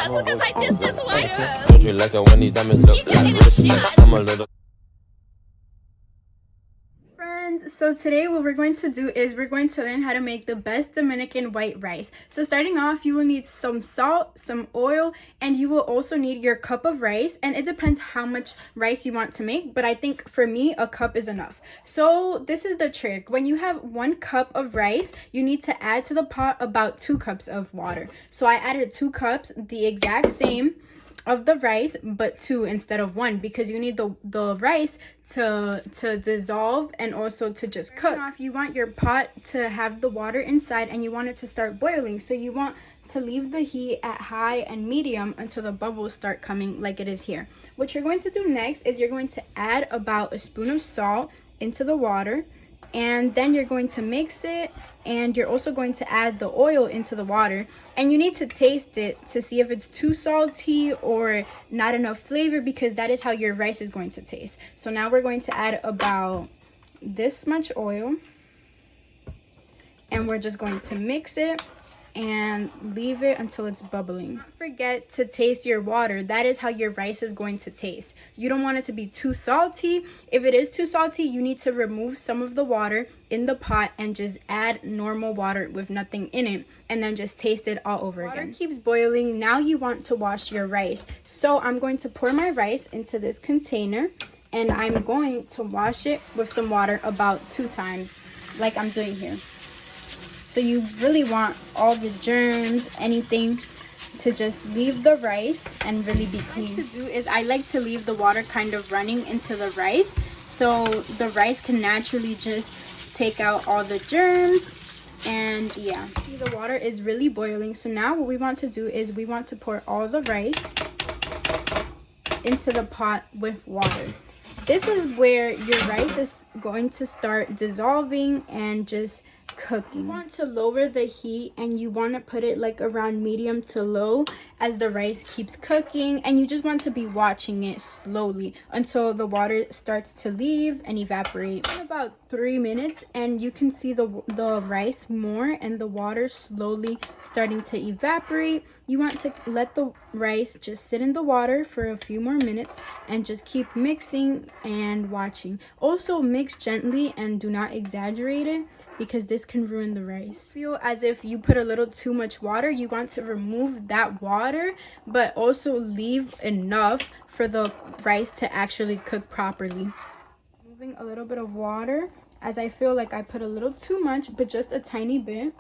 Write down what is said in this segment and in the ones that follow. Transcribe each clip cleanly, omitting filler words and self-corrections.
That's because I just as white. Don't you like it when these diamonds look like Receta? I'm a little. Friends, so today what we're going to do is we're going to learn how to make the best Dominican white rice. So starting off, you will need some salt, some oil, and you will also need your cup of rice. And it depends how much rice you want to make, but I think for me a cup is enough. So this is the trick. When you have 1 cup of rice, you need to add to the pot about 2 cups of water. So I added 2 cups, the exact same of the rice, but 2 instead of 1, because you need the rice to dissolve and also to just cook. If you want your pot to have the water inside and you want it to start boiling, so you want to leave the heat at high and medium until the bubbles start coming like it is here. What you're going to do next is you're going to add about a spoon of salt into the water, and then you're going to mix it, and you're also going to add the oil into the water, and you need to taste it to see if it's too salty or not enough flavor, because that is how your rice is going to taste. So now we're going to add about this much oil, and we're just going to mix it and leave it until it's bubbling. Don't forget to taste your water. That is how your rice is going to taste. You don't want it to be too salty. If it is too salty, you need to remove some of the water in the pot and just add normal water with nothing in it, and then just taste it all over again. Water keeps boiling. Now you want to wash your rice. So I'm going to pour my rice into this container, and I'm going to wash it with some water about 2 times like I'm doing here. So you really want all the germs, anything, to just leave the rice and really be clean. What I like to do is I like to leave the water kind of running into the rice, so the rice can naturally just take out all the germs. And yeah, see, the water is really boiling. So now what we want to do is we want to pour all the rice into the pot with water. This is where your rice is going to start dissolving and just cooking. You want to lower the heat, and you want to put it like around medium to low as the rice keeps cooking, and you just want to be watching it slowly until the water starts to leave and evaporate. In about 3 minutes, and you can see the rice more and the water slowly starting to evaporate. You want to let the rice just sit in the water for a few more minutes and just keep mixing and watching. Also mix gently and do not exaggerate it, because this can ruin the rice. Feel as if you put a little too much water, you want to remove that water, but also leave enough for the rice to actually cook properly. Moving a little bit of water, as I feel like I put a little too much, but just a tiny bit.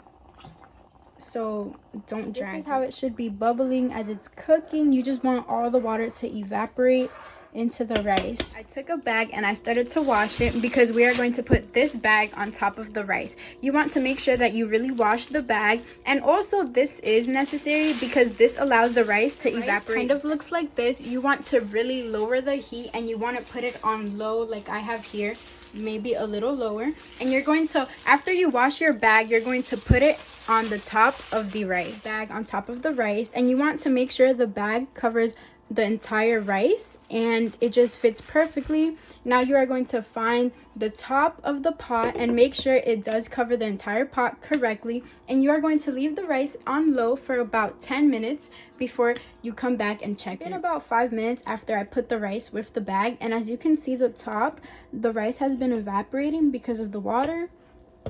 So don't drag. This is how it should be bubbling as it's cooking. You just want all the water to evaporate into the rice. I took a bag and I started to wash it, because we are going to put this bag on top of the rice. You want to make sure that you really wash the bag, and also this is necessary because this allows the rice to evaporate. Kind of looks like this. You want to really lower the heat, and you want to put it on low like I have here, maybe a little lower. And you're going to, after you wash your bag, you're going to put it on the top of the rice. Bag on top of the rice, and you want to make sure the bag covers the entire rice and it just fits perfectly. Now you are going to find the top of the pot and make sure it does cover the entire pot correctly, and you are going to leave the rice on low for about 10 minutes before you come back and check it. In about 5 minutes after I put the rice with the bag, and as you can see, the rice has been evaporating because of the water.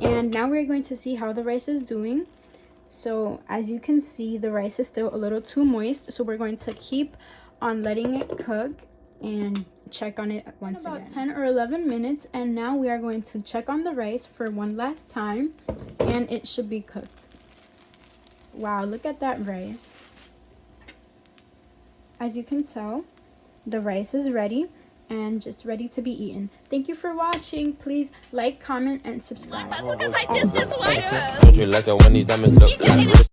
And now we're going to see how the rice is doing. So as you can see, the rice is still a little too moist, so we're going to keep on letting it cook and check on it once again. About 10 or 11 minutes, and now we are going to check on the rice for one last time, and it should be cooked. Wow, look at that rice. As you can tell, the rice is ready and just ready to be eaten. Thank you for watching. Please like, comment, and subscribe. That's because I just white. Don't you like it when these diamonds look like Receta?